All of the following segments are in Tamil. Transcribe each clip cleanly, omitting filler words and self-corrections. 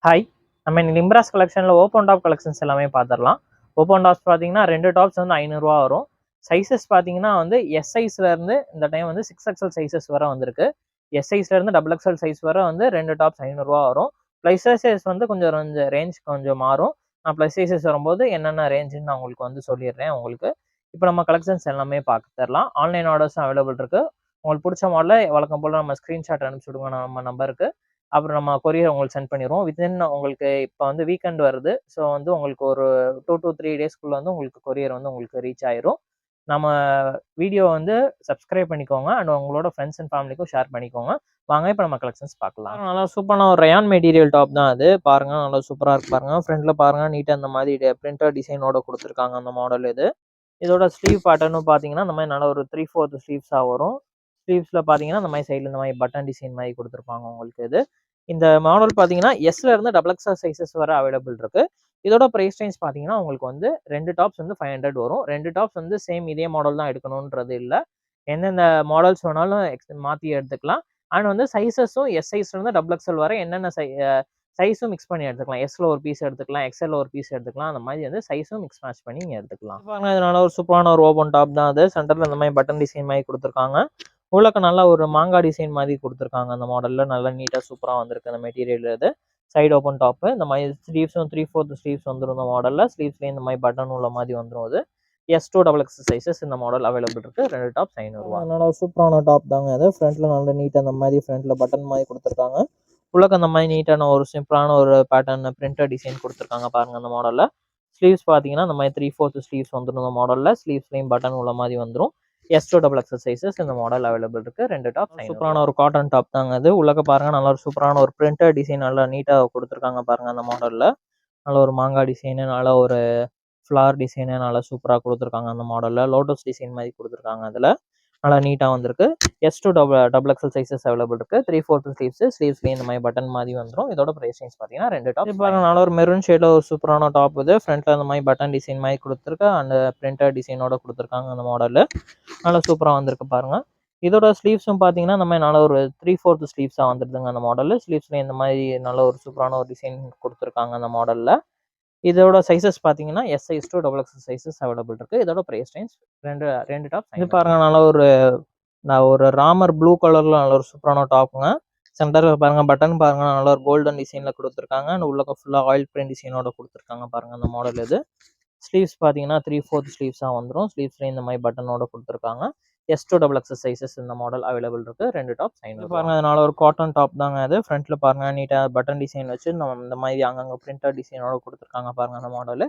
ஹாய், நம்ம இன்னைக்கு லிம்ப்ராஸ் கலெக்ஷனில் ஓப்பன் டாப் கலெக்ஷன்ஸ் எல்லாமே பார்த்துடலாம். ஓப்பன் டாப்ஸ் பார்த்தீங்கன்னா 2 டாப்ஸ் வந்து 500 வரும். சைஸஸ் பார்த்தீங்கன்னா வந்து எஸ் சைஸ்லேருந்து இந்த டைம் வந்து 6XL சைஸஸ் வர வந்திருக்கு. எஸ் சைஸ்லேருந்து XXL சைஸ் வர வந்து 2 டாப்ஸ் 500 வரும். ப்ளஸ் சைஸஸ் வந்து கொஞ்சம் ரேஞ்ச் கொஞ்சம் மாறும். நான் ப்ளஸ் சைஸஸ் வரும்போது என்னென்ன ரேஞ்சுன்னு நான் உங்களுக்கு வந்து சொல்லிடுறேன் உங்களுக்கு. இப்போ நம்ம கலெக்ஷன்ஸ் எல்லாமே பார்க்க தரலாம். ஆன்லைன் ஆர்டர்ஸும் அவைலபிள் இருக்குது. உங்களுக்கு பிடிச்ச மாடலை வழக்கம் போல் நம்ம ஸ்க்ரீன்ஷாட் அனுப்பிச்சி விடுங்க நம்ம நம்பருக்கு. அப்புறம் நம்ம கொரியர் உங்களுக்கு சென்ட் பண்ணிடுவோம். வித்தின் உங்களுக்கு இப்போ வந்து வீக்கெண்ட் வருது. ஸோ வந்து உங்களுக்கு ஒரு 2 to 3 டேஸ்க்குள்ள வந்து உங்களுக்கு கொரியர் வந்து உங்களுக்கு ரீச் ஆயிரும். நம்ம வீடியோ வந்து சப்ஸ்கிரைப் பண்ணிக்கோங்க அண்ட் உங்களோட ஃப்ரெண்ட்ஸ் அண்ட் ஃபேமிலிக்கும் ஷேர் பண்ணிக்கோங்க. வாங்க இப்போ நம்ம கலெக்ஷன்ஸ் பார்க்கலாம். நல்லா சூப்பரான ஒரு ரயான் மெட்டீரியல் டாப் தான் அது. பாருங்க நல்லா சூப்பராக இருக்கு பாருங்க. ஃப்ரண்ட்ல பாருங்க நீட்டாக அந்த மாதிரி பிரிண்டர் டிசைனோட கொடுத்துருக்காங்க அந்த மாடல் இது. இதோட ஸ்லீவ் பேட்டர்னும் பார்த்தீங்கன்னா இந்த மாதிரி நல்லா ஒரு 3/4 ஸ்லீவ்ஸாக வரும். ஸ்லீவ்ஸில் பார்த்தீங்கன்னா இந்த மாதிரி சைடில் இந்த மாதிரி பட்டன் டிசைன் மாதிரி கொடுத்துருப்பாங்க உங்களுக்கு இது. இந்த மாடல் பார்த்தீங்கன்னா எஸ்ல இருந்து XXL சைஸஸ் வர அவைலபிள் இருக்கு. இதோட ப்ரைஸ் ரேஞ்ச் பார்த்தீங்கன்னா உங்களுக்கு வந்து 2 டாப்ஸ் வந்து 500 வரும். 2 டாப்ஸ் வந்து சேம் இதே மாடல் தான் எடுக்கணுன்றது இல்லை. எந்தெந்த மாடல்ஸ் வேணாலும் மாற்றி எடுத்துக்கலாம். அண்ட் வந்து சைஸஸும் எஸ் சைஸ்ல இருந்து XXL வர என்னென்ன சைஸும் மிக்ஸ் பண்ணி எடுத்துக்கலாம். எஸ்ல ஒரு பீஸ் எடுத்துக்கலாம், எக்ஸ்எல்ல ஒரு பீஸ் எடுத்துக்கலாம். அந்த மாதிரி வந்து சைஸும் மிக்ஸ் மேட்ச் பண்ணி நீங்கள் எடுத்துக்கலாம். பாருங்க இதனால ஒரு சூப்பரான ஒரு ஓபன் டாப் தான் அது. சென்டர்ல இந்த மாதிரி பட்டன் டிசைன் மாதிரி கொடுத்துருக்காங்க. உள்ளக்க நல்லா ஒரு மாங்காய் டிசைன் மாதிரி கொடுத்துருக்காங்க. அந்த மாடலில் நல்லா நீட்டாக சூப்பராக வந்திருக்கு அந்த மெட்டீரியல் இது. சைடு ஓப்பன் டாப்பு இந்த மாதிரி ஸ்லீவ்ஸும் 3/4 ஸ்லீவ்ஸ் வந்துடும் இந்த மாடலில். ஸ்லீவ்ஸ்லேயும் இந்த மாதிரி பட்டன் உள்ள மாதிரி வந்துடும் அது. S2 XXL சைஸஸ் இந்த மாடல் அவைலபிள் இருக்கு. 2 டாப் 500 அதனால சூப்பரான டாப் தாங்க அது. ஃப்ரண்ட்ல நல்ல நீட்டாக அந்த மாதிரி ஃப்ரண்ட்ல பட்டன் மாதிரி கொடுத்துருக்காங்க. உள்ளக்க அந்த மாதிரி நீட்டான ஒரு சிம்பிளான ஒரு பேட்டர்ன் பிரிண்டர் டிசைன் கொடுத்துருக்காங்க பாருங்க அந்த மாடலில். ஸ்லீவ்ஸ் பார்த்தீங்கன்னா இந்த மாதிரி 3/4 ஸ்லீவ்ஸ் வந்துடும் இந்த மாடலில். ஸ்லீவ்ஸ்லேயும் பட்டன் உள்ள மாதிரி வந்துடும். S2 XXL சைஸஸ் இந்த மாடல் அவைலபிள் இருக்கு. 2 டாப் சூப்பரான ஒரு காட்டன் டாப் தாங்க அது. உள்ளக்க பாருங்க நல்லா ஒரு சூப்பரான ஒரு பிரிண்டர் டிசைன் நல்லா நீட்டாக கொடுத்துருக்காங்க பாருங்க அந்த மாடலில். நல்ல ஒரு மாங்காய் டிசைனு, நல்ல ஒரு ஃப்ளார் டிசைனு நல்லா சூப்பராக கொடுத்துருக்காங்க அந்த மாடலில். லோட்டஸ் டிசைன் மாதிரி கொடுத்துருக்காங்க அதில். நல்லா நீட்டாக வந்திருக்கு. S2 XXL சைஸஸ் அவைலபிள் இருக்கு. 3/4 ஸ்லீவ்ஸ், ஸ்லீவ்ஸ்லேயும் இந்த மாதிரி பட்டன் மாதிரி வந்துடும். இதோட ப்ரைஸ் ரேஞ்ச் பார்த்தீங்கன்னா 2 டாப். பாருங்க நல்ல ஒரு மெரூன் ஷேடில் ஒரு சூப்பரான டாப் இது. ஃப்ரண்ட்ல அந்த மாதிரி பட்டன் டிசைன் மாதிரி கொடுத்துருக்கு. அந்த பிரிண்டர் டிசைனோட கொடுத்துருக்காங்க அந்த மாடலில். நல்லா சூப்பராக வந்திருக்கு பாருங்க. இதோட ஸ்லீவ்ஸும் பார்த்தீங்கன்னா இந்த மாதிரி நல்ல ஒரு 3/4 ஸ்லீவ்ஸாக வந்துருதுங்க அந்த மாடலில். ஸ்லீவ்ஸ்ல இந்த மாதிரி நல்ல ஒரு சூப்பரான ஒரு டிசைன் கொடுத்துருக்காங்க அந்த மாடலில். இதோட சைஸஸ் பார்த்தீங்கன்னா S size to XXL sizes available இருக்கு. இதோட ப்ரைஸ் ரேஞ்ச் 2 டாப். இது பாருங்க நல்ல ஒரு ராமர் ப்ளூ கலர்ல நல்ல ஒரு சூப்பரான டாப்புங்க. சென்டரில் பாருங்க பட்டன் பாருங்க நல்ல ஒரு கோல்டன் டிசைன்ல கொடுத்துருக்காங்க. அண்ட் உள்ளக்க ஃபுல்லாக ஆயில் பிரிண்ட் டிசைனோட கொடுத்துருக்காங்க பாருங்க அந்த மாடல் இது. ஸ்லீவ்ஸ் பார்த்தீங்கன்னா 3/4 ஸ்லீவ்ஸாக வந்துடும். ஸ்லீவ்ஸ்ல இந்த மாதிரி பட்டனோட கொடுத்துருக்காங்க. S2 XXL சைஸஸ் இந்த மாடல் அவைலபிள் இருக்கு. 2 டாப் 500 பாருங்க. அதனால ஒரு காட்டன் டாப் தாங்க அது. ஃப்ரண்ட்ல பாருங்க நீட்டாக பட்டன் டிசைன் வச்சு இந்த மாதிரி அங்கங்கே பிரிண்டர் டிசைனோட கொடுத்துருக்காங்க பாருங்க அந்த மாடல்.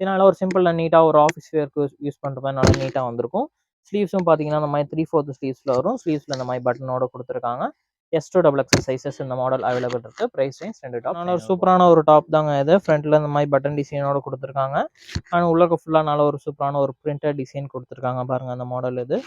இதனால ஒரு சிம்பிள் நீட்டாக ஒரு ஆஃபீஸ் வேர்க்கு யூஸ் பண்ணுற மாதிரி நல்லா நீட்டாக வந்திருக்கும். ஸ்லீவ்ஸும் பார்த்தீங்கன்னா இந்த மாதிரி 3/4 ஸ்லீவ்ஸில் வரும். ஸ்லீவ்ஸில் இந்த மாதிரி பட்டனோட கொடுத்துருக்காங்க. S2 XXL சைஸஸ் இந்த மாடல் அவைலபிள் இருக்கு. Price range 2 top. நல்ல ஒரு சூப்பரான ஒரு டாப் தாங்க இது. ஃப்ரண்ட்ல இந்த மாதிரி பட்டன் டிசைனோட கொடுத்துருக்காங்க. ஆனால் உள்ளக்க ஃபுல்லாக நல்ல ஒரு சூப்பரான ஒரு பிரிண்டர் டிசைன் கொடுத்துருக்காங்க பாருங்க அந்த மாடல் இது.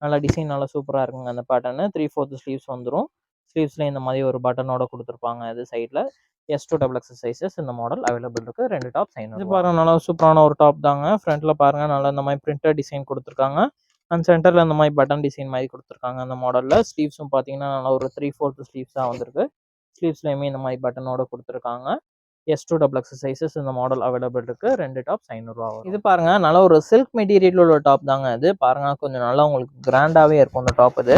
நல்லா டிசைன் நல்லா சூப்பராக இருக்குங்க அந்த பேட்டர்னு. 3/4 ஸ்லீவ்ஸ் வந்துடும். ஸ்லீவ்ஸ்ல இந்த மாதிரி ஒரு பட்டனோட கொடுத்துருப்பாங்க இது சைடில். S2 XXL சைஸஸ் இந்த மாடல் அவைலபிள் இருக்கு. 2 டாப் 500. இது பாருங்க நல்லா சூப்பரான ஒரு டாப் தாங்க. ஃப்ரண்ட்ல பாருங்க நல்லா இந்த மாதிரி பிரிண்டர் டிசைன் கொடுத்துருக்காங்க. அண்ட் சென்டரில் இந்த மாதிரி பட்டன் டிசைன் மாதிரி கொடுத்துருக்காங்க அந்த மாடலில். ஸ்லீவ்ஸும் பார்த்தீங்கன்னா நல்லா ஒரு 3/4 ஸ்லீவ்ஸாக வந்திருக்கு. ஸ்லீவ்ஸ்லையுமே இந்த மாதிரி பட்டனோட கொடுத்துருக்காங்க. S2 XXL சைஸஸ் இந்த மாடல் அவைலபிள் இருக்கு. 2 டாப் 500 வரும். இது பாருங்க நல்ல ஒரு சில்க் மெட்டீரியல் உள்ள டாப் தாங்க இது. பாருங்க கொஞ்சம் நல்லா உங்களுக்கு கிராண்டாவே இருக்கும் அந்த டாப் இது.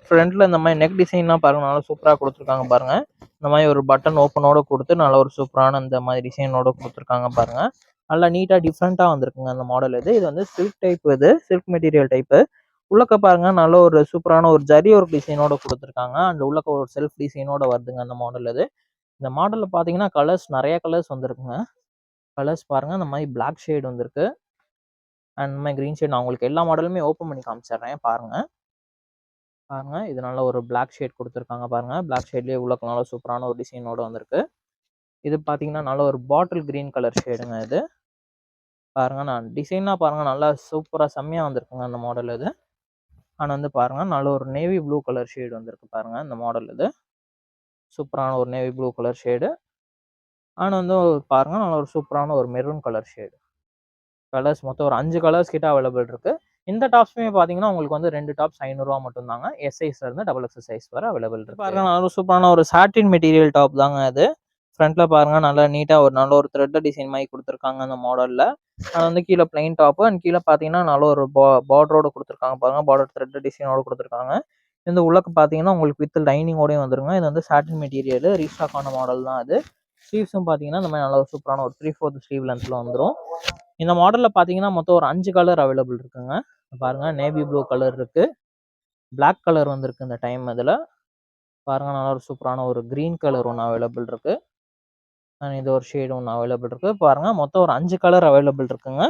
ஃப்ரண்ட்ல இந்த மாதிரி நெக் டிசைன்லாம் பாருங்க நல்லா சூப்பராக கொடுத்துருக்காங்க பாருங்க. இந்த மாதிரி ஒரு பட்டன் ஓப்பனோட கொடுத்து நல்ல ஒரு சூப்பரான இந்த மாதிரி டிசைனோட கொடுத்துருக்காங்க பாருங்க. நல்லா நீட்டாக டிஃப்ரெண்ட்டாக வந்திருக்குங்க அந்த மாடல் இது. இது வந்து சில்க் டைப் இது, சில்க் மெட்டீரியல் டைப்பு. உள்ளக்க பாருங்க நல்ல ஒரு சூப்பரான ஒரு ஜரி ஒரு டிசைனோட கொடுத்துருக்காங்க. அந்த உள்ளக்க ஒரு செல்ஃப் டிசைனோட வருதுங்க அந்த மாடல் இது. இந்த மாடலில் பார்த்தீங்கன்னா கலர்ஸ் நிறைய கலர்ஸ் வந்திருக்குங்க. கலர்ஸ் பாருங்க இந்த மாதிரி பிளாக் ஷேட் வந்திருக்கு. அண்ட் இந்த மாதிரி க்ரீன் ஷேட். நான் உங்களுக்கு எல்லா மாடலுமே ஓப்பன் பண்ணி காமிச்சிடுறேன் பாருங்க. பாருங்க இது நல்ல ஒரு பிளாக் ஷேட் கொடுத்துருக்காங்க பாருங்க. பிளாக் ஷேட்லேயே உள்ளக்க நல்ல சூப்பரான ஒரு டிசைனோட வந்திருக்கு. இது பார்த்தீங்கன்னா நல்ல ஒரு பாட்டில் கிரீன் கலர் ஷேடுங்க இது. பாருங்க நான் டிசைனாக பாருங்க நல்லா சூப்பராக செம்மையாக வந்திருக்குங்க அந்த மாடல் இது. ஆனால் வந்து பாருங்க நல்ல ஒரு நேவி ப்ளூ கலர் ஷேடு வந்திருக்கு பாருங்க இந்த மாடல் இது. சூப்பரான ஒரு நேவி ப்ளூ கலர் ஷேடு. ஆனால் வந்து பாருங்க நல்ல ஒரு சூப்பரான ஒரு மெரூன் கலர் ஷேடு. கலர்ஸ் மொத்தம் ஒரு 5 கலர்ஸ் கிட்ட அவைலபிள் இருக்கு. இந்த டாப்ஸுமே பார்த்தீங்கன்னா உங்களுக்கு வந்து 2 டாப்ஸ் 500 மட்டும் தாங்க. எஸ் சைஸ்ல இருந்து XXL சைஸ் வரை அவைலபிள் இருக்கு. பாருங்க நல்ல சூப்பரான ஒரு சாட்டின் மெட்டீரியல் டாப் தாங்க அது. ஃப்ரண்ட்டில் பாருங்கள் நல்லா நீட்டாக நல்ல ஒரு த்ரெட் டிசைன் மாதிரி கொடுத்துருக்காங்க அந்த மாடலில். அது வந்து கீழே பிளைன் டாப்பு அண்ட் கீழே பார்த்தீங்கன்னா நல்ல ஒரு பார்டரோட கொடுத்துருக்காங்க பாருங்கள். பார்டர் த்ரெட் டிசைனோட கொடுத்துருக்காங்க. இந்த உள்ளக்கு பார்த்தீங்கன்னா உங்களுக்கு வித் லைனிங்கோடய வந்துருங்க. இது வந்து சாட்டின் மெட்டீரியல் ரீஸ்டாக் ஆன மாடல் தான் அது. ஸ்லீவ்ஸும் பார்த்தீங்கன்னா இந்த மாதிரி நல்ல ஒரு சூப்பரான ஒரு 3/4 ஸ்லீவ் லென்த்தில் வந்துடும். இந்த மாடலில் பார்த்தீங்கன்னா மொத்தம் ஒரு 5 கலர் அவைலபிள் இருக்குங்க. பாருங்கள் நேவி ப்ளூ கலர் இருக்குது, பிளாக் கலர் வந்திருக்கு இந்த டைம். இதில் பாருங்கள் நல்லா ஒரு சூப்பரான ஒரு க்ரீன் கலர் ஒன்று அவைலபிள் இருக்குது. அண்ட் இது ஒரு ஷேடு ஒன்று அவைலபிள் இருக்குது. பாருங்கள் மொத்தம் ஒரு 5 கலர் அவைலபிள் இருக்குங்க.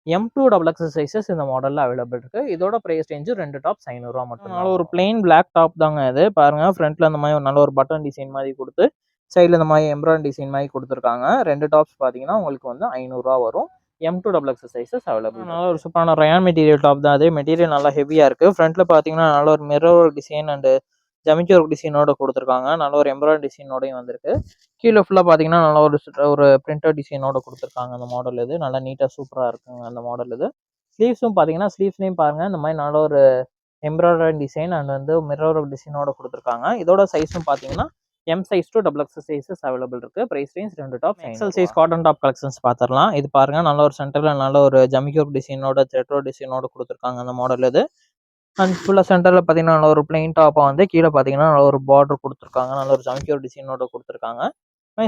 M2XX சைஸஸ் இந்த மாடலில் அவைலபிள் இருக்குது. இதோட ப்ரைஸ் ரேஞ்சு 2 டாப்ஸ் 500 ரூபா மட்டும். நல்ல ஒரு பிளெயின் பிளாக் டாப் தாங்க இது. பாருங்கள் ஃப்ரண்ட்டில் இந்த மாதிரி ஒரு நல்ல ஒரு பட்டன் டிசைன் மாதிரி கொடுத்து சைடில் இந்த மாதிரி எம்ப்ராய்டரி டிசைன் மாதிரி கொடுத்துருக்காங்க. 2 டாப்ஸ் பார்த்தீங்கன்னா உங்களுக்கு வந்து 500 ரூபா வரும். M2XX sizes available. நல்ல ஒரு சூப்பரான ரயான் மெட்டீரியல் டாப் தான் அது. மெட்டீரியல் நல்லா ஹெவியாக இருக்குது. ஃப்ரண்ட்டில் பார்த்தீங்கன்னா நல்ல ஒரு மிரர் டிசைன் அண்டு ஜமிக்கி ஒர்க் டிசைனோட கொடுத்துருக்காங்க. நல்ல ஒரு எம்ப்ராய்டரி டிசைனோடையும் வந்திருக்கு. கீழே ஃபுல்லாக பார்த்தீங்கன்னா நல்லா ஒரு பிரிண்டர் டிசைனோட கொடுத்துருக்காங்க அந்த மாடல். இது நல்லா நீட்டாக சூப்பராக இருக்குங்க அந்த மாடல். இது ஸ்லீவ்ஸும் பார்த்தீங்கன்னா ஸ்லீவ்ஸ்லேயும் பாருங்கள் இந்த மாதிரி நல்ல ஒரு எம்ப்ராய்டரி டிசைன் அண்ட் வந்து மிரர் ஒர்க் டிசைனோட கொடுத்துருக்காங்க. இதோட சைஸும் பார்த்தீங்கன்னா M size to XXL sizes available இருக்குது. Price range 2 top. XL size cotton top collections பார்த்துடலாம். இது பாருங்கள் நல்ல ஒரு சென்டரில் நல்ல ஒரு ஜமிக்கி ஒர்க் டிசைனோட த்ரெட் டிசைனோட கொடுத்துருக்காங்க அந்த மாடல். இது அண்ட் ஃபுல்லாக சென்டரில் பார்த்தீங்கன்னா நல்ல ஒரு பிளைன் டாப்பாக வந்து கீழே பார்த்தீங்கன்னா நல்ல ஒரு பார்டர் கொடுத்துருக்காங்க. நல்ல ஒரு ஜமிக்கி ஒர்க் டிசைனோட கொடுத்துருக்காங்க.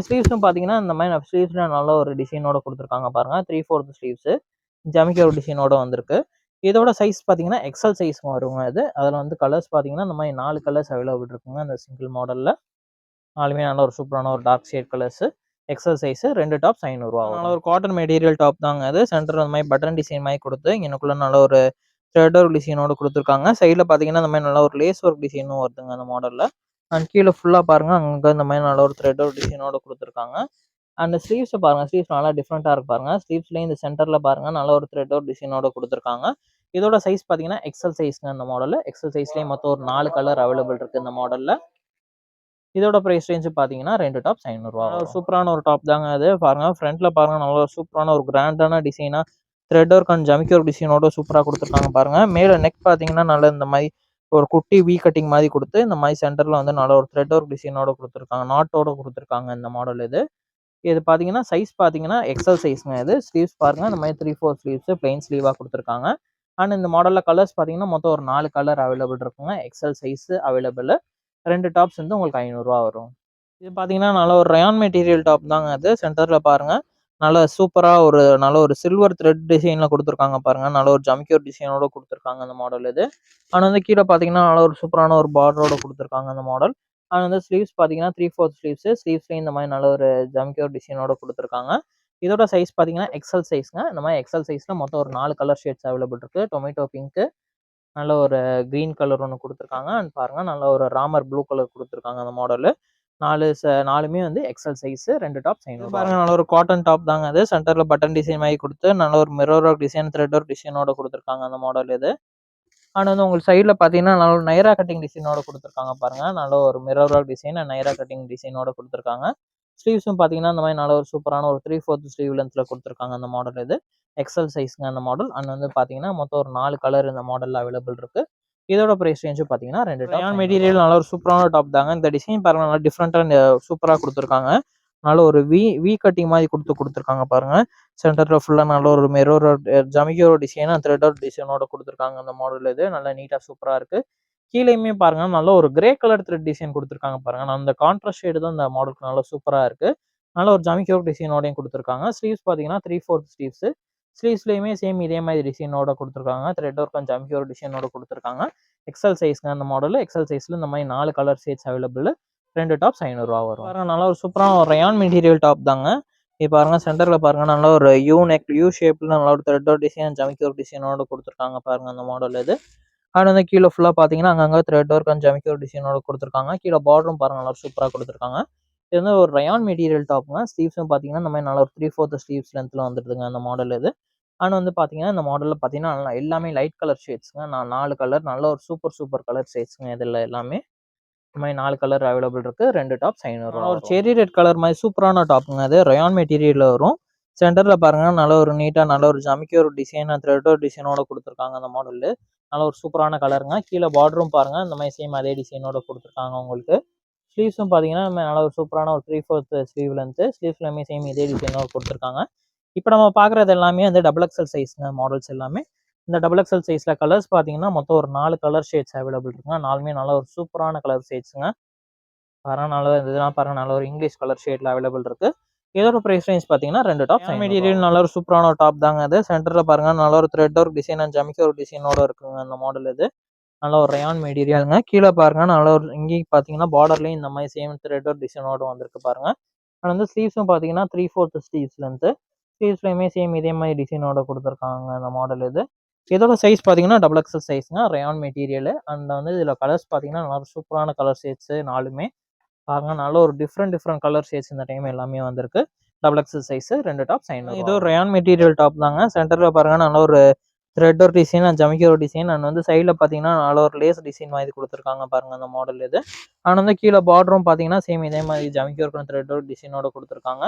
ஸ்லீவ்ஸும் பார்த்தீங்கன்னா இந்த மாதிரி ஸ்லீவ்ஸில் நல்ல ஒரு டிசைனோட கொடுத்துருக்காங்க பாருங்கள். 3/4 ஸ்லீவ்ஸு ஜமிக்கி ஒர்க் டிசைனோட வந்திருக்கு. இதோட சைஸ் பார்த்தீங்கன்னா எக்ஸல் சைஸ் வருங்க. இது அதில் வந்து கலர்ஸ் பார்த்தீங்கன்னா இந்த மாதிரி 4 கலர்ஸ் அவைலபிள் இருக்குங்க அந்த சிங்கிள் மாடலில். நாலுமே நல்ல ஒரு சூப்பரான ஒரு dark shade colours. XL size 2 tops 500 ரூபா. நல்ல ஒரு காட்டன் மெட்டீரியல் டாப் தாங்க அது. சென்டர் அந்த மாதிரி பட்டன் டிசைன் மாதிரி கொடுத்து இங்கனுக்குள்ள நல்ல ஒரு த்ரெட் ஒர்க் டிசைனோட கொடுத்துருக்காங்க. சைடில் பார்த்தீங்கன்னா இந்த மாதிரி நல்ல ஒரு லேஸ் ஒர்க் டிசைனும் வருதுங்க அந்த மாடலில். அண்ட் கீழே ஃபுல்லாக பாருங்கள் அங்கே இந்த மாதிரி நல்ல ஒரு த்ரெட் ஒர்க் டிசைனோட கொடுத்துருக்காங்க. அண்ட் ஸ்லீவ்ஸை பாருங்கள், ஸ்லீவ்ஸ் நல்லா டிஃப்ரெண்ட்டாக இருக்கு பாருங்கள். ஸ்லீவ்ஸ்லேயும் இந்த சென்டரில் பாருங்கள் நல்ல ஒரு த்ரெட் ஒர்க் டிசைனோட கொடுத்துருக்காங்க. இதோட சைஸ் பார்த்தீங்கன்னா எக்ஸல் சைஸ்ங்க அந்த மாடல். எக்ஸல் சைஸ்லேயும் மொத்தம் ஒரு 4 கலர் அவைலபிள் இருக்குது இந்த மாடலில். இதோட ப்ரைஸ் ரேஞ்சு பார்த்தீங்கன்னா 2 டாப்ஸ் 500 ரூபா. ஒரு சூப்பரான ஒரு டாப் தாங்க அது. பாருங்கள் ஃப்ரண்ட்டில் பாருங்கள் நல்ல ஒரு சூப்பரான ஒரு கிராண்டான டிசைனாக த்ரெட் ஒர்க் அண்ட் ஜமிக்கி ஒர்க் டிசைனோட சூப்பராக கொடுத்துருக்காங்க பாருங்கள். மேலே நெக் பார்த்தீங்கன்னா நல்ல இந்த மாதிரி ஒரு குட்டி வீ கட்டிங் மாதிரி கொடுத்து இந்த மாதிரி சென்டரில் வந்து நல்ல ஒரு த்ரெட் ஒர்க் டிசைனோட கொடுத்துருக்காங்க. நாட்டோட கொடுத்துருக்காங்க இந்த மாடல். இது பார்த்தீங்கன்னா சைஸ் பார்த்தீங்கன்னா எக்ஸல் சைஸ்ங்க இது. ஸ்லீவ்ஸ் பாருங்கள் இந்த மாதிரி 3/4 ஸ்லீவ்ஸ் பிளெயின் ஸ்லீவாக கொடுத்துருக்காங்க. அண்ட் இந்த மாடலில் கலர்ஸ் பார்த்தீங்கன்னா மொத்தம் ஒரு 4 கலர் அவைலபிள் இருக்குங்க. XL size available. 2 டாப்ஸ் வந்து உங்களுக்கு 500 ரூபா வரும். இது பார்த்தீங்கன்னா நல்ல ஒரு ரயான் மெட்டீரியல் டாப் தாங்க அது. சென்டரில் பாருங்கள் நல்ல சூப்பராக ஒரு நல்ல ஒரு சில்வர் த்ரெட் டிசைனில் கொடுத்துருக்காங்க பாருங்கள். நல்ல ஒரு ஜமிக்கி ஒர்க் டிசைனோட கொடுத்துருக்காங்க அந்த மாடல். இது ஆனால் வந்து கீழே பார்த்தீங்கன்னா நல்ல ஒரு சூப்பரான ஒரு பார்டரோட கொடுத்துருக்காங்க அந்த மாடல். அண்ட் வந்து ஸ்லீவ்ஸ் பார்த்தீங்கன்னா 3/4 ஸ்லீவ்ஸு. ஸ்லீவ்ஸ்லேயும் இந்த மாதிரி நல்ல ஒரு ஜமிக்கி ஒர்க் டிசைனோட கொடுத்துருக்காங்க. இதோட சைஸ் பார்த்தீங்கன்னா எக்ஸல் சைஸ்ங்க. இந்த மாதிரி எக்ஸல் சைஸில் மொத்தம் ஒரு 4 கலர் ஷேட்ஸ் அவைலபிள் இருக்குது. டொமேட்டோ பிங்க்கு, நல்ல ஒரு க்ரீன் கலர் ஒன்று கொடுத்துருக்காங்க. அண்ட் பாருங்கள் நல்ல ஒரு ராமர் ப்ளூ கலர் கொடுத்துருக்காங்க அந்த மாடலு. நாலுமே வந்து எக்ஸல் சைஸு. 2 டாப்ஸ் 500. பாருங்கள் நல்ல ஒரு காட்டன் டாப் தாங்க அது. சென்டரில் பட்டன் டிசைன் மாதிரி கொடுத்து நல்ல ஒரு mirror work design thread work டிசைனோட கொடுத்துருக்காங்க அந்த மாடல். இது அண்ட் வந்து உங்களுக்கு சைடில் பார்த்தீங்கன்னா நல்ல ஒரு நைரா கட்டிங் டிசைனோட கொடுத்துருக்காங்க பாருங்கள். நல்ல ஒரு mirror work design and Naira cutting டிசைனோட கொடுத்துருக்காங்க. ஸ்லீவ்ஸும் பார்த்தீங்கன்னா இந்த மாதிரி நல்ல ஒரு சூப்பரான ஒரு 3/4 ஸ்லீவ் லென்த்தில் கொடுத்துருக்காங்க அந்த மாடல். இது எக்ஸல் சைஸ்ங்க அந்த மாடல். அண்ட் வந்து பார்த்தீங்கன்னா மொத்தம் ஒரு 4 கலர் இந்த மாடலில் அவைலபிள் இருக்குது. இதோட ப்ரைஸ் ரேஞ்சு பார்த்தீங்கன்னா 2 டாப். மெட்டீரியல் நல்ல ஒரு சூப்பரான டாப் தாங்க. இந்த டிசைன் பாருங்கள் நல்லா டிஃப்ரெண்ட்டாக சூப்பராக கொடுத்துருக்காங்க. நல்ல ஒரு வி கட்டிங் மாதிரி கொடுத்துருக்காங்க பாருங்கள். சென்டரில் ஃபுல்லாக நல்ல ஒரு மிரர் ஜமிக்கி ஒர்க் டிசைன் த்ரெட் ஒர்க் டிசைனோட கொடுத்துருக்காங்க அந்த மாடல். இது நல்லா நீட்டாக சூப்பராக இருக்குது. கீழேயுமே பாருங்கள் நல்ல ஒரு கிரே கலர் த்ரெட் டிசைன் கொடுத்துருக்காங்க பாருங்கள். அந்த கான்ட்ராஸ்ட் ஷேடு தான் இந்த மாடலுக்கு நல்லா சூப்பராக இருக்குது. நல்ல ஒரு ஜமிக்கி ஒர்க் டிசைனோடையும் கொடுத்துருக்காங்க. ஸ்லீவ்ஸ் பார்த்தீங்கன்னா 3/4 ஸ்லீவ்ஸு. ஸ்லீவ்ஸ்லேயுமே சேம் இதே மாதிரி டிசைனோட கொடுத்துருக்காங்க. த்ரெட் ஒர்க் அண்ட் ஜமிக்கி ஒர்க் டிசைனோட கொடுத்துருக்காங்க. எக்ஸல் சைஸ்ங்க அந்த மாடல். எக்ஸல் சைஸில் இந்த மாதிரி 4 கலர் ஷேட்ஸ் அவைலபிள். 2 டாப்ஸ் 500 ரூபா வரும். பாருங்கள் நல்லா ஒரு சூப்பரான ஒரு ரயான் மெட்டீரியல் டாப் தாங்க. இப்போ பாருங்கள் சென்டரில் பாருங்கள் நல்ல ஒரு யூ ஷேப்பில் நல்ல ஒரு த்ரெட் ஒர்க் டிசைன் ஜமிக்கி ஒர்க் டிசைனோட கொடுத்துருக்காங்க பாருங்கள் அந்த மாடல். இது அண்ட் வந்து கீழே ஃபுல்லாக பார்த்தீங்கன்னா அங்கங்கே த்ரெட் ஒர்க் அண்ட் ஜமிக்கி ஒர்க் டிசைனோட கொடுத்துருக்காங்க. கீழே பார்டரும் பாருங்கள் நல்லா சூப்பராக கொடுத்துருக்காங்க. இது வந்து ஒரு ரயான் மெட்டீரியல் டாப்புங்க. ஸ்லீவ்ஸும் பார்த்தீங்கன்னா இந்த மாதிரி நல்ல ஒரு 3/4 ஸ்லீவ்ஸ் லென்த்தில் வந்துடுதுங்க அந்த மாடல். இது அண்ட் வந்து பார்த்தீங்கன்னா இந்த மாடலில் பார்த்தீங்கன்னா எல்லாமே லைட் கலர் ஷேட்ஸுங்க. 4 கலர் நல்ல ஒரு சூப்பர் கலர் ஷேட்ஸுங்க. இதில் எல்லாமே இந்த மாதிரி 4 கலர் அவைலபிள் இருக்குது. 2 டாப்ஸ் 500 ரூபா. ஒரு செரி ரெட் கலர் மாதிரி சூப்பரான டாப்புங்க. அது ரயான் மெட்டீரியலில் வரும். சென்டரில் பாருங்கள் நல்ல ஒரு நீட்டாக நல்ல ஒரு ஜமிக்கி ஒரு டிசைன் த்ரெட் ஒர்க் டிசைனோட கொடுத்துருக்காங்க அந்த மாடல். நல்ல ஒரு சூப்பரான கலருங்க. கீழே பார்டரும் பாருங்கள் இந்த மாதிரி சேம் அதே டிசைனோட கொடுத்துருக்காங்க உங்களுக்கு. ஸ்லீவ்ஸும் பார்த்தீங்கன்னா நல்ல ஒரு சூப்பரான ஒரு 3/4 ஸ்லீவ் லென்த்து. ஸ்லீவ்ஸ்லையுமே சேம் இதே டிசைனோட கொடுத்துருக்காங்க. இப்போ நம்ம பார்க்குறது எல்லாமே வந்து டபுள் எக்ஸல் சைஸ்ங்க மாடல்ஸ் எல்லாமே. இந்த டபுள் எக்ஸல் சைஸில் கலர்ஸ் பார்த்தீங்கன்னா மொத்தம் ஒரு 4 கலர் ஷேட்ஸ் அவைலபிள் இருக்குங்க. 4மே நல்ல ஒரு சூப்பரான கலர் ஷேட்ஸுங்க. பாருங்க நல்ல இதெல்லாம் பாருங்க நல்ல ஒரு இங்கிலீஷ் கலர் ஷேட்ல அவைலபிள் இருக்கு. இதோட பிரைஸ் ரேஞ்ச் பார்த்தீங்கன்னா 2 டாப் மெட்டீரியல் நல்ல ஒரு சூப்பரான ஒரு டாப் தாங்க அது. சென்டரில் பாருங்க நல்ல ஒரு த்ரெட் ஒர்க் டிசைன் அண்ட் ஜமிக்கி ஒரு டிசைனோட இருக்குங்க அந்த மாடல் இது. நல்ல ஒரு ரயான் மெட்டீரியலுங்க. கீழே பாருங்க நல்ல ஒரு இங்கேயும் பார்த்தீங்கன்னா பார்டர்லையும் இந்த மாதிரி சேம் த்ரெட் ஒர்க் டிசைனோட வந்திருக்கு பாருங்க. அது வந்து ஸ்லீவ்ஸும் பார்த்தீங்கன்னா 3/4 ஸ்லீவ்ஸ் லென்த்து. ஸ்லீவ்ஸ்லையுமே சேம் இதே மாதிரி டிசைனோட கொடுத்துருக்காங்க அந்த மாடல் இது. இதோட சைஸ் பார்த்தீங்கன்னா டபுள் எக்ஸல் சைஸ்ங்க. ரயான் மெட்டீரியல் அண்ட் வந்து இதில் கலர்ஸ் பார்த்தீங்கன்னா நல்ல சூப்பரான கலர் ஷேட்ஸ் 4மே பாருங்க. நல்ல ஒரு டிஃப்ரெண்ட் கலர் ஷேட்ஸ் இந்த டைம் எல்லாமே வந்திருக்கு. டபுள் எக்ஸல் சைஸ் 2 டாப் சைன். இது ஒரு ரயான் மெட்டீரியல் டாப் தாங்க. சென்டரில் பாருங்க நல்ல ஒரு த்ரெட் ஒரு டிசைன் அண்ட் ஜமிக்கி ஒரு டிசைன் அண்ட் வந்து சைடில் பார்த்தீங்கன்னா நல்ல ஒரு லேஸ் டிசைன் மாதிரி கொடுத்துருக்காங்க பாருங்க அந்த மாடல் இது. அண்ட் வந்து கீழே பார்டரும் பார்த்தீங்கன்னா சேம் இதே மாதிரி ஜமிக்கி ஒரு த்ரெட் ஒரு டிசைனோட கொடுத்துருக்காங்க.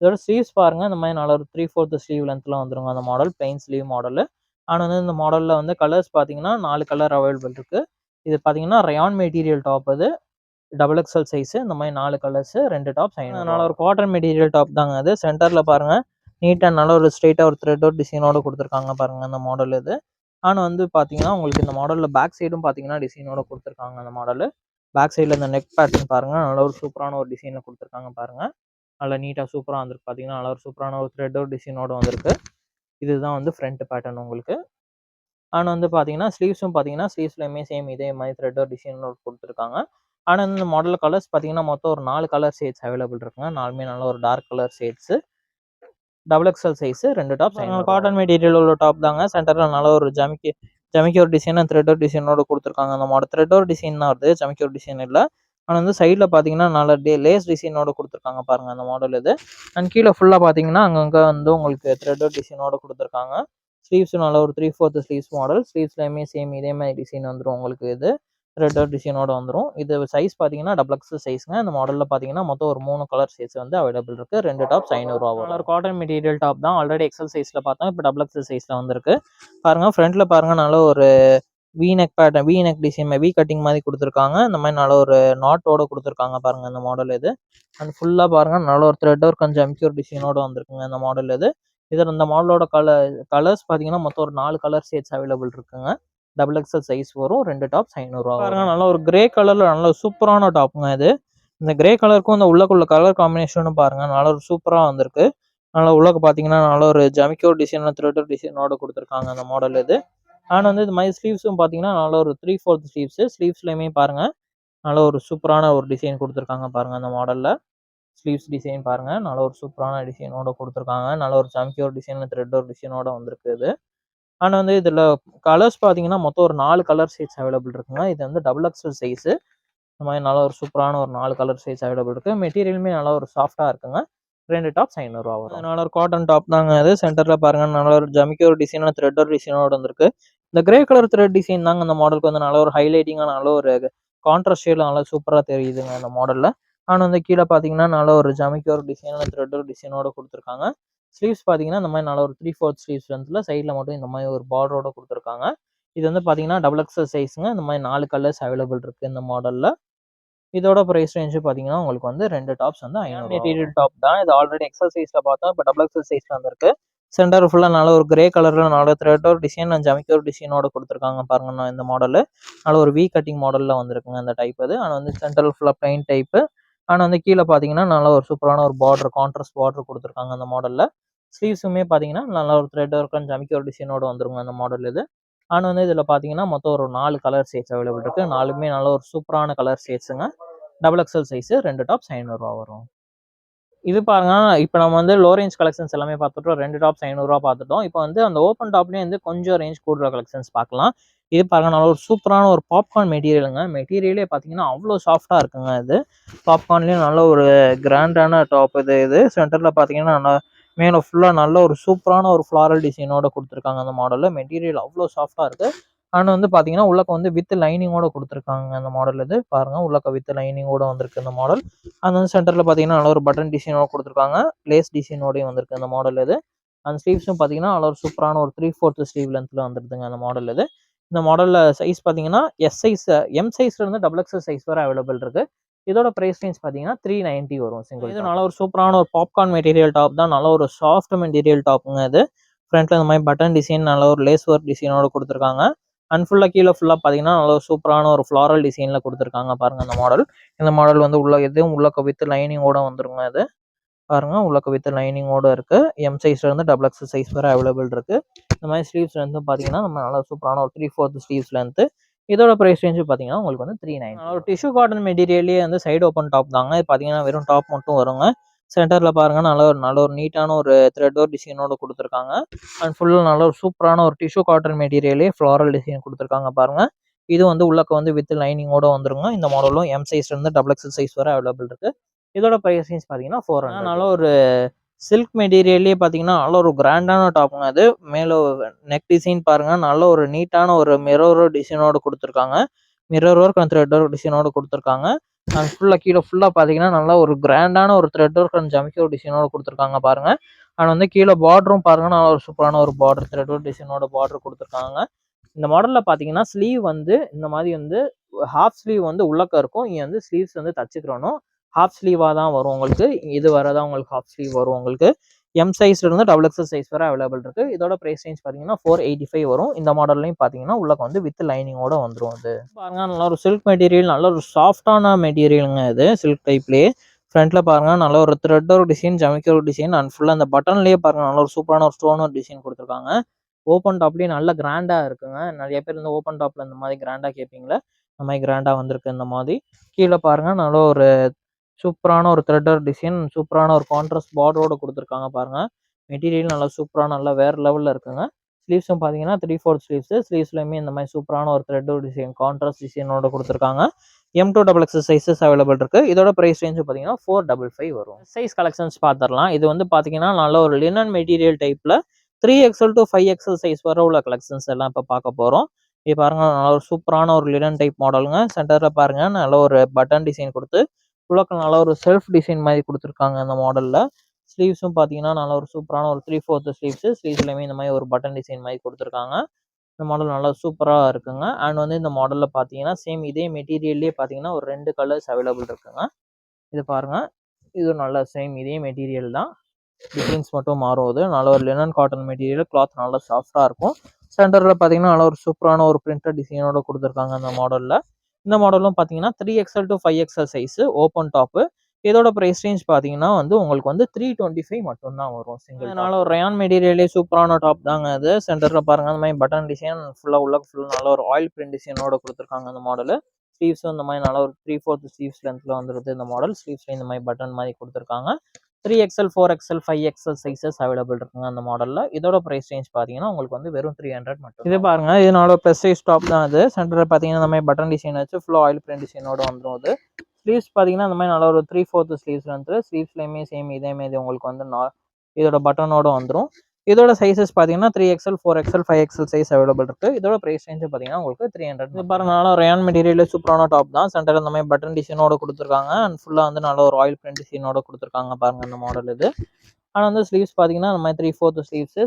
இதோட ஸ்லீவ்ஸ் பாருங்க இந்த மாதிரி நல்ல ஒரு 3/4 ஸ்லீவ் லென்த்ல வந்துருங்க அந்த model plain sleeve model. And வந்து இந்த மாடலில் வந்து கலர்ஸ் பார்த்தீங்கன்னா 4 கலர் அவைலபிள் இருக்கு. இது பார்த்தீங்கன்னா ரயான் மெட்டீரியல் டாப் அது. டபுள் எக்ஸல் சைஸ் இந்த மாதிரி 4 கலர்ஸ் 2 டாப் அதனால ஒரு காட்டன் மெட்டீரியல் டாப் தாங்க அது. சென்டர்ல பாருங்க நீட்டா நல்ல ஒரு ஸ்ட்ரெயிட்டா ஒரு த்ரெட் ஒரு டிசைனோட கொடுத்துருக்காங்க பாருங்க அந்த மாடல் இது. ஆனால் வந்து பார்த்தீங்கன்னா உங்களுக்கு இந்த மாடலில் பேக் சைடும் பார்த்தீங்கன்னா டிசைனோட கொடுத்துருக்காங்க அந்த மாடல். பேக் சைடில் இந்த நெக் பேட்டர்ன் பாருங்க நல்ல ஒரு சூப்பரான ஒரு டிசைனில் கொடுத்துருக்காங்க பாருங்க. நல்லா நீட்டாக சூப்பராக வந்திருக்கு பார்த்தீங்கன்னா நல்ல ஒரு சூப்பரான ஒரு த்ரெட் ஒரு டிசைனோட வந்திருக்கு. இதுதான் வந்து ஃப்ரண்ட் பேட்டர்ன் உங்களுக்கு. அண்ட் வந்து பார்த்தீங்கன்னா ஸ்லீவ்ஸும் பார்த்தீங்கன்னா ஸ்லீவ்ஸ்லையுமே சேம் இதே மாதிரி த்ரெட் ஒரு டிசைனோட கொடுத்துருக்காங்க. ஆனால் இந்த மாடல் கலர்ஸ் பார்த்தீங்கன்னா மொத்தம் ஒரு 4 கலர் ஷேட்ஸ் அவைலபிள் இருக்குங்க. 4மே நல்ல ஒரு dark colour shades. Double XL size 2 top cotton material உள்ள டாப் தாங்க. சென்டர்ல நல்ல ஒரு ஜமிக்கி ஒரு டிசைன் த்ரெட் ஒரு டிசைனோட கொடுத்துருக்காங்க அந்த மாடல். த்ரெட் ஒரு டிசைன் தான் வருது, ஜமிக்கி ஒரு டிசைன் இல்லை. ஆனால் வந்து சைடில் பார்த்தீங்கன்னா நல்ல லேஸ் டிசைனோட கொடுத்துருக்காங்க பாருங்க அந்த மாடல் இது. அண்ட் கீழே ஃபுல்லாக பார்த்தீங்கன்னா அங்கங்கே வந்து உங்களுக்கு த்ரெட் ஒரு டிசைனோட கொடுத்துருக்காங்க. ஸ்லீவ்ஸ் நல்ல ஒரு 3/4 ஸ்லீவ்ஸ் மாடல். ஸ்லீவ்ஸ்லையுமே சேம் இதே மாதிரி டிசைன் வந்துடும் உங்களுக்கு. இது ரெட் டிசைனோட வந்துடும். இது சைஸ் பார்த்தீங்கன்னா டபுள் எக்ஸல் சைஸ்ங்க. இந்த மாடலில் பார்த்தீங்கன்னா மொத்தம் ஒரு 3 கலர் ஷேட்ஸ் வந்து அவைலபிள் இருக்கு. 2 டாப் ரூ. 500 ஒரு காட்டன் மெட்டீரியல் டாப் தான். ஆல்ரெடி எக்ஸல் சைஸில் பார்த்தோம், இப்போ டபுள் எக்ஸல் சைஸில் வந்திருக்கு பாருங்க. ஃப்ரண்ட்ல பாருங்க நல்ல ஒரு V neck pattern V neck design V cutting மாதிரி கொடுத்துருக்காங்க. இந்த மாதிரி நல்ல ஒரு நாட்டோட கொடுத்துருக்காங்க பாருங்க இந்த மாடல் இது. அண்ட் ஃபுல்லாக பாருங்க நல்ல ஒரு த்ரெட் ஒரு கொஞ்சம் ஜம்கியூர் டிசைனோட வந்திருக்குங்க இந்த மாடல் இது. இதில் இந்த மாடலோட கலர்ஸ் பார்த்தீங்கன்னா மொத்தம் ஒரு 4 கலர் ஷேட்ஸ் அவைலபிள் இருக்குங்க. டபுள் எக்ஸல் சைஸ் வரும். 2 டாப் ரூ. 500 பாருங்க. நல்ல ஒரு கிரே கலர்ல நல்ல சூப்பரான டாப்புங்க இது. இந்த கிரே கலருக்கும் இந்த உள்ளக்குள்ள கலர் காம்பினேஷனும் பாருங்க நல்ல ஒரு சூப்பரா வந்திருக்கு. நல்லா உள்ளக்கு பார்த்தீங்கன்னா நல்ல ஒரு ஜமிக்கோ டிசைன் த்ரெட் டிசைனோட கொடுத்துருக்காங்க அந்த மாடல் இது. அண்ட் வந்து இது மாதிரி ஸ்லீவ்ஸும் பார்த்தீங்கன்னா நல்ல ஒரு 3/4 ஸ்லீவ்ஸ். ஸ்லீவ்ஸ்லையுமே பாருங்க நல்ல ஒரு சூப்பரான ஒரு டிசைன் கொடுத்துருக்காங்க பாருங்க அந்த மாடல்ல. ஸ்லீவ்ஸ் டிசைன் பாருங்க நல்ல ஒரு சூப்பரான டிசைனோட கொடுத்துருக்காங்க. நல்ல ஒரு ஜமிக்கோ டிசைன் த்ரெட் டிசைனோட வந்திருக்கு இது. ஆனால் வந்து இதில் கலர்ஸ் பார்த்தீங்கன்னா மொத்தம் ஒரு 4 கலர் ஷேட்ஸ் அவைலபிள் இருக்குங்க. இது வந்து டபுள் எக்ஸல் சைஸு. இந்த மாதிரி நல்ல ஒரு சூப்பரான ஒரு 4 கலர் ஷேட்ஸ் அவைலபிள் இருக்குது. மெட்டீரியலுமே நல்லா ஒரு சாஃப்டாக இருக்குங்க. 2 டாப் ரூ. 500 வரும். நல்ல ஒரு காட்டன் டாப் தாங்க அது. சென்டரில் பாருங்க நல்ல ஒரு ஜமிக்கி ஒரு டிசைன் த்ரெட் டிசைனோட வந்திருக்கு. இந்த கிரே கலர் த்ரெட் டிசைன் தாங்க இந்த மாடலுக்கு வந்து நல்ல ஒரு ஹைலைட்டிங்காக நல்ல ஒரு கான்ட்ராஸ்ட் ஷேடில் நல்லா சூப்பராக தெரியுதுங்க இந்த மாடலில். ஆனால் வந்து கீழே பார்த்தீங்கன்னா நல்ல ஒரு ஜமிக்கி ஒரு டிசைன் த்ரெட் டிசைனோட கொடுத்துருக்காங்க. ஸ்லீவ்ஸ் பார்த்தீங்கன்னா இந்த மாதிரி நல்ல ஒரு 3/4 ஸ்லீவ்ஸ் வந்து சைடில் மட்டும் இந்த மாதிரி ஒரு பார்டரோட கொடுத்துருக்காங்க. இது வந்து பார்த்தீங்கன்னா டபுள் எக்ஸல் சைஸுங்க. இந்த மாதிரி 4 கலர்ஸ் அவைலபிள் இருக்குது இந்த மாடலில். இதோட ப்ரைஸ் ரேஞ்சு பார்த்தீங்கன்னா உங்களுக்கு வந்து 2 டாப்ஸ் வந்து 500 மெட்டீரியல் டாப் தான். இது ஆல்ரெடி எக்ஸல் சைஸில் பார்த்தோம், இப்போ டபுள் எக்ஸல் சைஸில் வந்திருக்கு. சென்டர் ஃபுல்லாக நல்ல ஒரு கிரே கலரில் நல்ல த்ரெட் ஒரு டிசைன் அண்ட் ஜமிக்கி ஒரு டிசைனோட கொடுத்துருக்காங்க பாருங்க இந்த மாடலு. நல்ல ஒரு வி கட்டிங் மாடலில் வந்திருக்குங்க இந்த டைப் அது. ஆனால் வந்து சென்டர் ஃபுல்லாக பிளைன் டைப்பு. ஆனால் வந்து கீழே பார்த்தீங்கன்னா நல்ல ஒரு சூப்பரான ஒரு பார்டர் கான்ட்ராஸ்ட் பார்டர் கொடுத்துருக்காங்க அந்த மாடலில். ஸ்லீவ்ஸுமே பார்த்தீங்கன்னா நல்ல ஒரு த்ரெட் ஒர்க் அண்ட் ஜமிக்கி ஒரு டிசைனோட வந்துருங்க அந்த மாடல் இது. ஆனால் வந்து இதில் பார்த்தீங்கன்னா மொத்தம் ஒரு 4 கலர் ஷேட்ஸ் அவைலபிள் இருக்குது. 4மே நல்ல ஒரு சூப்பரான கலர் ஷேட்ஸுங்க. டபுள் எக்ஸல் சைஸு 2 டாப் ரூ. 500 வரும். இது பாருங்க, இப்போ நம்ம வந்து லோ ரேஞ்ச் கலெக்ஷன்ஸ் எல்லாமே பார்த்துட்டோம். 2 டாப் ரூ. 500 பார்த்துட்டோம். இப்போ வந்து அந்த ஓப்பன் டாப்லேயே வந்து கொஞ்சம் ரேஞ்ச் கூடுற கலெக்ஷன்ஸ் பார்க்கலாம். இது பாருங்க நல்ல ஒரு சூப்பரான ஒரு பாப்கார்ன் மெட்டீரியலுங்க. மெட்டீரியலே பார்த்தீங்கன்னா அவ்வளோ சாஃப்டாக இருக்குங்க இது. பாப்கார்ன்லேயும் நல்ல ஒரு கிராண்டான டாப் இது. சென்டரில் பார்த்தீங்கன்னா நல்லா மேலே ஃபுல்லாக நல்ல ஒரு சூப்பரான ஒரு ஃப்ளாரல் டிசைனோட கொடுத்துருக்காங்க அந்த மாடலில். மெட்டீரியல் அவ்வளோ சாஃப்டாக இருக்குது. அண்ட் வந்து பார்த்தீங்கன்னா உள்ளக்க வந்து வித் லைனிங்கோட கொடுத்துருக்காங்க அந்த மாடல் இது. பாருங்க உள்ளக்க வித் லைனிங்கோட வந்திருக்கு இந்த மாடல். அது வந்து சென்டரில் பார்த்தீங்கன்னா நல்ல ஒரு பட்டன் டிசைனோட கொடுத்துருக்காங்க. லேஸ் டிசைனோடையும் வந்திருக்கு இந்த மாடல் இது. அந்த ஸ்லீவ்ஸும் பார்த்தீங்கன்னா நல்ல ஒரு சூப்பரான ஒரு 3/4 ஸ்லீவ் லென்த்தில் வந்துருதுங்க அந்த மாடல் இது. இந்த மாடலில் சைஸ் பார்த்தீங்கன்னா எஸ் சைஸ் எம் சைஸ்லேருந்து டபுள் எக்ஸல் சைஸ் வரை அவைலபிள் இருக்குது. இதோட பிரைஸ் ரேஞ்ச் பார்த்தீங்கன்னா 390 வரும் சிங்கிள். இது நல்ல ஒரு சூப்பரான ஒரு பாப்கார்ன் மெட்டீரியல் டாப் தான். நல்ல ஒரு சாஃப்ட் மெட்டீரியல் டாப்புங்க இது. ஃப்ரண்ட்ல இந்த மாதிரி பட்டன் டிசைன் நல்ல ஒரு லேஸ் ஒர்க் டிசைனோட கொடுத்துருக்காங்க. அண்ட் ஃபுல்லாக கீழே ஃபுல்லாக பார்த்தீங்கன்னா நல்ல ஒரு சூப்பரான ஒரு ஃப்ளாரல் டிசைனில் கொடுத்துருக்காங்க பாருங்க. இந்த மாடல் வந்து உள்ள எதுவும் உள்ள வித் லைனிங்கோட வந்துருங்க. இது பாருங்க உள்ளக்க வித் லைனிங்கோட இருக்கு. எம் சைஸ்ல இருந்து டபுள் எக்ஸ் சைஸ் வரை அவைலபிள் இருக்கு. இந்த மாதிரி ஸ்லீவ்ஸ் லென்த் பார்த்தீங்கன்னா நம்ம நல்லா சூப்பரான ஒரு 3/4 ஸ்லீவ்ஸ் லென்த். இதோட பிரைஸ் ரேஞ்ச் பார்த்தீங்கன்னா உங்களுக்கு வந்து 390. ஒரு டிஷ்யூ காட்டன் மெட்டீரியல்லே வந்து சைடு ஓப்பன் டாப் தாங்க. இது பார்த்தீங்கன்னா வெறும் டாப் மட்டும் வருங்க. சென்டர்ல பாருங்க நல்ல ஒரு நீட்டான ஒரு த்ரெட் ஒர்க் டிசைனோட கொடுத்துருக்காங்க. அண்ட் ஃபுல்லா நல்ல ஒரு சூப்பரான ஒரு டிஷ்யூ காட்டன் மெட்டீரியலே ஃப்ளாரல் டிசைன் கொடுத்துருக்காங்க பாருங்க. இது வந்து உள்ளக்க வந்து வித் லைனிங்கோட வந்துருங்க. இந்த மாடலும் எம் சைஸ்ல இருந்து டபுள் எக்ஸ் சைஸ் வரை அவைலபிள் இருக்கு. இதோட பிரைஸ் ரேஞ்ச் பார்த்தீங்கன்னா 400. நல்ல ஒரு சில்க் மெட்டீரியல்லே பார்த்தீங்கன்னா நல்ல ஒரு கிராண்டான டாப்புங்க. அது மேலே நெக் டிசைன் பாருங்க நல்ல ஒரு நீட்டான ஒரு மிரர் டிசைனோட கொடுத்துருக்காங்க. Mirror work and thread work டிசைனோட கொடுத்துருக்காங்க. அண்ட் ஃபுல்லாக கீழே ஃபுல்லாக பார்த்தீங்கன்னா நல்ல ஒரு கிராண்டான ஒரு த்ரெட் ஒர்க் அண்ட் ஜமிக்கோ டிசைனோட கொடுத்துருக்காங்க பாருங்க. அண்ட் வந்து கீழே பார்டரும் பாருங்க நல்ல ஒரு சூப்பரான ஒரு பார்டர் த்ரெட் ஒர்க் டிசைனோட பார்டர் கொடுத்துருக்காங்க. இந்த மாடலில் பார்த்தீங்கன்னா ஸ்லீவ் வந்து இந்த மாதிரி வந்து ஹாஃப் ஸ்லீவ் வந்து உள்ளக்க இருக்கும். இங்கே வந்து ஸ்லீவ்ஸ் வந்து தச்சுக்கிறணும். ஹாஃப் ஸ்லீவாக தான் வரும் உங்களுக்கு. இது வரதான் உங்களுக்கு ஹாஃப் ஸ்லீவ் வரும் உங்களுக்கு. எம் சைஸ்ல இருந்து டபுள் எக்ஸ் சைஸ் வரை அவைலபிள் இருக்கு. இதோட பிரைஸ் ரேஞ்ச் பார்த்தீங்கன்னா 485 வரும். இந்த மாடல்லையும் பார்த்தீங்கன்னா உள்ளக்க வந்து வித் லைனிங்கோட வந்துடும். அது பாருங்க நல்ல ஒரு சில்க் மெட்டீரியல் நல்ல ஒரு சாஃப்டான மெட்டீரியலுங்க. இது சில்க் டைப்லேயே ஃப்ரண்ட்ல பாருங்க நல்ல ஒரு த்ரெட் ஒரு டிசைன் ஜமிக்கோ டிசைன் அண்ட் ஃபுல்லாக அந்த பட்டன்லேயே பாருங்க நல்ல ஒரு சூப்பரான ஒரு ஸ்டோன் ஒரு டிசைன் கொடுத்துருக்காங்க. ஓப்பன் டாப்லேயே நல்ல கிராண்டா இருக்குங்க. நிறைய பேர் இந்த ஓப்பன் டாப்ல இந்த மாதிரி கிராண்டா கேட்பீங்களா, இந்த மாதிரி கிராண்டா வந்திருக்கு. இந்த மாதிரி கீழே பாருங்க நல்ல ஒரு சூப்பரான ஒரு த்ரெட்டர் டிசைன் சூப்பரான ஒரு கான்ட்ராஸ்ட் பார்டரோட கொடுத்துருக்காங்க பாருங்க. மெட்டீரியல் நல்லா சூப்பராக நல்லா வேற லெவலில் இருக்குங்க. ஸ்லீவ்ஸும் பார்த்தீங்கன்னா 3/4 ஸ்லீவ்ஸ். ஸ்லீவ்ஸ்லையுமே இந்த மாதிரி சூப்பரான ஒரு த்ரெட் டிசைன் கான்ட்ராஸ்ட் டிசைனோட கொடுத்துருக்காங்க. M2XX சைஸஸ் அவைலபிள் இருக்கு. இதோட பிரைஸ் ரேஞ்ச் பார்த்தீங்கன்னா 455 வரும். சைஸ் கலெக்ஷன்ஸ் பார்த்துடலாம். இது வந்து பார்த்தீங்கன்னா நல்ல ஒரு லினன் மெட்டீரியல் டைப்ல 3XL to 5XL சைஸ் வர உள்ள கலெக்ஷன்ஸ் எல்லாம் இப்போ பார்க்க போகிறோம். இது பாருங்க நல்ல ஒரு சூப்பரான ஒரு லினன் டைப் மாடலுங்க. சென்டரில் பாருங்க நல்ல ஒரு பட்டன் டிசைன் கொடுத்து உள்ளக்க நல்ல ஒரு செல்ஃப் டிசைன் மாதிரி கொடுத்துருக்காங்க இந்த மாடலில். ஸ்லீவ்ஸும் பார்த்தீங்கன்னா நல்ல ஒரு சூப்பரான ஒரு 3/4 ஸ்லீவ்ஸ். ஸ்லீவ்ஸ்லையுமே இந்த மாதிரி ஒரு பட்டன் டிசைன் மாதிரி கொடுத்துருக்காங்க. இந்த மாடல் நல்லா சூப்பராக இருக்குங்க. அண்ட் வந்து இந்த மாடலில் பார்த்தீங்கன்னா சேம் இதே மெட்டீரியல்லே பார்த்தீங்கன்னா ஒரு 2 கலர்ஸ் அவைலபிள் இருக்குங்க. இது பாருங்க இது நல்லா சேம் இதே மெட்டீரியல் தான். டிசைன்ஸ் மட்டும் மாறுவது. நல்ல ஒரு லினன் காட்டன் மெட்டீரியல் கிளாத் நல்லா சாஃப்டாக இருக்கும். சென்டரில் பார்த்தீங்கன்னா நல்ல ஒரு சூப்பரான ஒரு பிரிண்டட் டிசைனோட கொடுத்துருக்காங்க இந்த மாடலில். இந்த மாடலும் பார்த்தீங்கன்னா 3XL to 5XL size open top. இதோட ப்ரைஸ் ரேஞ்ச் பார்த்தீங்கன்னா வந்து உங்களுக்கு வந்து 325 மட்டும்தான் வரும் சிங்கிள். அதனால ஒரு ரயான் மெட்டீரியலே சூப்பரான டாப் தாங்க அது. சென்டரில் பாருங்க அந்த மாதிரி பட்டன் டிசைன் ஃபுல்லாக உள்ள நல்ல ஒரு ஆயில் பிரிண்ட் டிசைனோட கொடுத்துருக்காங்க இந்த மாடல். ஸ்லீவ்ஸும் இந்த மாதிரி நல்ல ஒரு 3/4 ஸ்லீவ்ஸ் லென்த்தில் வந்துருது இந்த மாடல். ஸ்லீவ்ஸ்ல இந்த மாதிரி பட்டன் மாதிரி கொடுத்துருக்காங்க. 3XL 4XL 5XL sizes available இருக்குங்க அந்த மாடலில். இதோட ப்ரைஸ் ரேஞ்ச் பார்த்தீங்கன்னா உங்களுக்கு வந்து வெறும் 300 மட்டும். இது பாருங்க இது நல்ல ப்ளஸ் சைஸ் டாப் தான். அது சென்டரில் பார்த்தீங்கன்னா இந்த மாதிரி பட்டன் டிசைன் வச்சு ஃபுல்லாக ஆயில் பிரிண்ட் டிசைனோட வந்துடும். அது ஸ்லீவ்ஸ் பார்த்தீங்கன்னா இந்த மாதிரி நல்ல ஒரு 3/4 ஸ்லீவ்ஸ் வந்து ஸ்லீவ்ஸ்லையுமே சேம் இதேமாரி உங்களுக்கு வந்து இதோட பட்டனோட வந்துடும். இதோட சைஸஸ் பார்த்தீங்கன்னா 3XL 4XL 5XL size available இருக்கு. இதோட பிரைஸ் ரேஞ்ச் பார்த்தீங்கன்னா உங்களுக்கு 300. இது பாருங்க நல்ல ரயான் மெட்டீரியல் சூப்பரான டாப் தான். சென்டர் இந்த மாதிரி பட்டன் டிசைனோட கொடுத்துருக்காங்க. அண்ட் ஃபுல்லாக வந்து நல்ல ஒரு ஆயில் பிரிண்ட் டிசைனோட கொடுத்துருக்காங்க பாருங்க இந்த மாடல் இது. ஆனால் வந்து ஸ்லீவ்ஸ் பார்த்தீங்கன்னா இந்த மாதிரி 3/4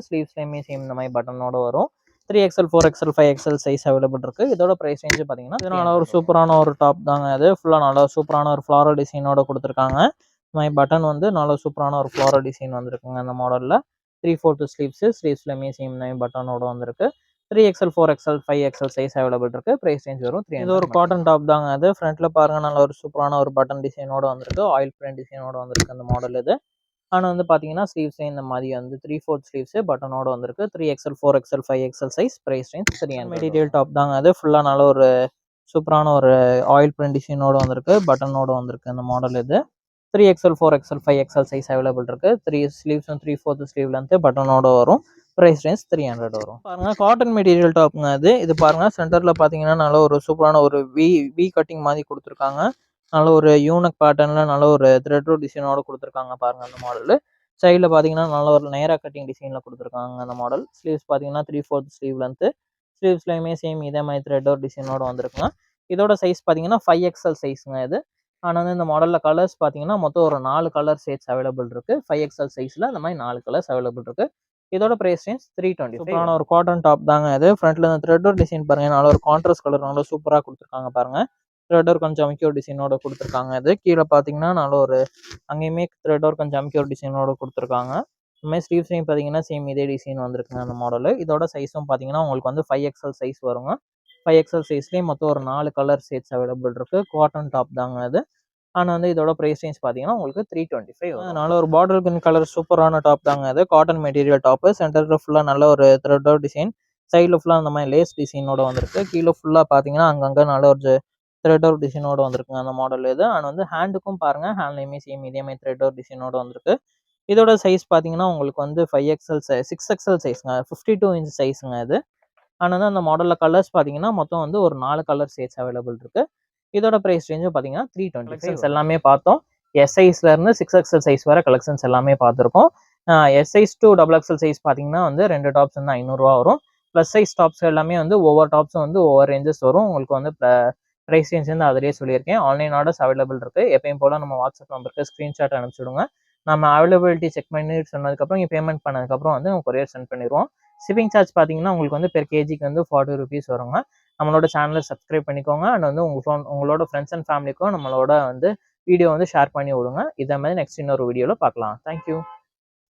ஸ்லீவ்ஸ்லையுமே சேம் இந்த மாதிரி பட்டனோட வரும். 3XL 4XL 5XL size available இருக்கு. இதோட பிரைஸ் ரேஞ்ச் பார்த்தீங்கன்னா இதனால ஒரு சூப்பரான ஒரு டாப் தாங்க. அது ஃபுல்லாக நல்லா சூப்பரான ஒரு ஃப்ளாரல் டிசைனோட கொடுத்துருக்காங்க. இந்த மாதிரி பட்டன் வந்து நல்ல சூப்பரான ஒரு ஃப்ளாரல் டிசைன் வந்துருக்குங்க இந்த மாடலில். 3/4 ஸ்லீவ்ஸ்லையுமே சேம் பட்டனோட வந்திருக்கு. 3XL 4XL 5XL size available இருக்கு. பிரைஸ் ரேஞ்ச் வரும் 300. இது ஒரு காட்டன் டாப் தாங்க. அது ஃப்ரண்ட்ல பாருங்க நல்ல ஒரு சூப்பரான ஒரு பட்டன் டிசைனோட வந்திருக்கு. ஆயில் பிரிண்ட் டிசைனோட வந்திருக்கு அந்த மாடல் இது. ஆனால் வந்து பார்த்தீங்கன்னா ஸ்லீவ்ஸே இந்த மாதிரி வந்து 3/4 ஸ்லீவ்ஸு பட்டனோட வந்திருக்கு. 3XL 4XL 5XL size. Price range 300. Material top தாங்க. அது ஃபுல்லாக நல்ல ஒரு சூப்பரான ஒரு ஆயில் பிரிண்ட் டிசைனோட வந்திருக்கு. பட்டனோட வந்திருக்கு அந்த மாடல் இது. 3XL 4XL 5XL size available இருக்கு. 3 ஸ்லீவ்ஸும் 3/4 ஸ்லீவ் லென்த் பட்டனோட வரும். பிரைஸ் ரேஞ்ச் 300 வரும். பாருங்க காட்டன் மெட்டீரியல் டாப்புங்க அது. இது பாருங்க சென்டர்ல பார்த்தீங்கன்னா நல்ல ஒரு சூப்பரான ஒரு வி கட்டிங் மாதிரி கொடுத்துருக்காங்க. நல்ல ஒரு யூனக் பேட்டர்ன்ல நல்ல ஒரு த்ரெட் டிசைனோட கொடுத்துருக்காங்க பாருங்க அந்த மாடல். சைடில் பார்த்தீங்கன்னா நல்ல ஒரு நேரா கட்டிங் டிசைனில் கொடுத்துருக்காங்க அந்த மாடல். ஸ்லீவ்ஸ் பார்த்தீங்கன்னா 3/4 ஸ்லீவ் லென்த். ஸ்லீவ்ஸ்லையுமே சேம் இதே மாதிரி த்ரெட் டிசைனோட வந்திருக்குங்க. இதோட சைஸ் பார்த்தீங்கன்னா 5XL சைஸுங்க இது. ஆனால் வந்து இந்த மாடலில் கலர்ஸ் பார்த்தீங்கன்னா மொத்தம் ஒரு 4 கலர் ஷேட்ஸ் அவைலபிள் இருக்கு. 5XL சைஸில் இந்த மாதிரி 4 கலர்ஸ் அவைலபிள் இருக்கு. இதோட பிரைஸ் ரேஞ்ச் 320. சூப்பரான ஒரு காட்டன் டாப் தாங்க இது. ஃப்ரண்ட்ல இந்த த்ரெட் டிசைன் பாருங்க நல்ல ஒரு கான்ட்ராஸ்ட் கலர் நல்லா சூப்பராக கொடுத்துருக்காங்க பாருங்க. த்ரெட் ஒர்க் அண்ட் ஜமிக்கி டிசைனோட கொடுத்துருக்காங்க. இது கீழே பார்த்தீங்கன்னா நல்ல ஒரு அங்கேயுமே த்ரெட் ஒர்க் அண்ட் ஜமிக்கி டிசைனோட கொடுத்துருக்காங்க. இதுமாதிரி ஸ்லீவ்ஸ்லையும் பார்த்தீங்கன்னா சேம் இதே டிசைன் வந்திருக்குங்க அந்த மாடல். இதோட சைஸும் பார்த்தீங்கன்னா உங்களுக்கு வந்து 5XL சைஸ் வருங்க. 5XL சைஸ்லேயும் மொத்தம் ஒரு 4 கலர் ஷேட்ஸ் அவைலபிள் இருக்குது. காட்டன் டாப் தாங்க அது. ஆனால் வந்து இதோட ப்ரைஸ் ரேஞ்ச் பார்த்தீங்கன்னா உங்களுக்கு 325. அதனால ஒரு பாட்டில் கிரீன் கலர் சூப்பரான டாப் தாங்க அது. Cotton material top. சென்டரில் ஃபுல்லாக நல்ல ஒரு த்ரெட் டிசைன், சைடில் ஃபுல்லாக அந்த மாதிரி லேஸ் டிசைனோட வந்திருக்கு. கீழே ஃபுல்லாக பார்த்தீங்கன்னா அங்கங்கே நல்ல ஒரு த்ரெட் ஒர்க் டிசைனோட வந்திருக்குங்க அந்த மாடல் இது. அண்ட் வந்து ஹேண்டுக்கும் பாருங்கள், ஹேண்ட்லேயுமே சேம் இதே மாதிரி த்ரெட் ஒர்க் டிசைனோட வந்திருக்கு. இதோட சைஸ் பார்த்தீங்கன்னா உங்களுக்கு வந்து 5XL 6XL சைஸுங்க, 52 இன்ச் சைஸுங்க இது. ஆனால் வந்து அந்த மாடலில் கலர்ஸ் பார்த்தீங்கன்னா மொத்தம் வந்து ஒரு 4 கலர் ஷேட்ஸ் அவைலபிள் இருக்குது. இதோட ப்ரைஸ் ரேஞ்சும் பார்த்தீங்கன்னா 325 எல்லாமே பார்த்தோம். எஸ் சைஸ்லேருந்து 6XL சைஸ் வர கலெக்ஷன்ஸ் எல்லாமே பார்த்துருக்கோம். S size to XXL size பார்த்தீங்கன்னா வந்து 2 டாப்ஸ் வந்து 500 வரும். ப்ளஸ் சைஸ் டாப்ஸ் எல்லாமே வந்து ஒவ்வொரு டாப்ஸும் வந்து ஒவ்வொரு ரேஞ்சஸ் வரும். உங்களுக்கு வந்து ப்ரைஸ் ரேஞ்ச் வந்து அதிலேயே சொல்லியிருக்கேன். ஆன்லைன் ஆர்டர்ஸ் அவைலபிள் இருக்குது. எப்பயும் போல் நம்ம வாட்ஸ்அப் நம்பருக்கு ஸ்க்ரீன்ஷாட் அனுப்பிச்சுடுங்க. நம்ம அவைலபிலிட்டி செக் பண்ணி சொன்னதுக்கப்புறம் நீங்கள் பேமெண்ட் பண்ணதுக்கப்புறம் வந்து கொரியர் சென்ட் பண்ணிடுவோம். ஷிப்பிங் சார்ஜ் பார்த்தீங்கன்னா உங்களுக்கு வந்து பெர் கேஜிக்கு வந்து 40 rupees வருங்க. நம்மளோட சேனலை சப்ஸ்கிரைப் பண்ணிக்கோங்க. அண்ட் வந்து உங்களோட ஃப்ரெண்ட்ஸ் அண்ட் ஃபேமிலிக்கும் நம்மளோட வந்து வீடியோ வந்து ஷேர் பண்ணி விடுங்க. இதே மாதிரி நெக்ஸ்ட் இன்னொரு வீடியோவில் பார்க்கலாம். தேங்க்யூ.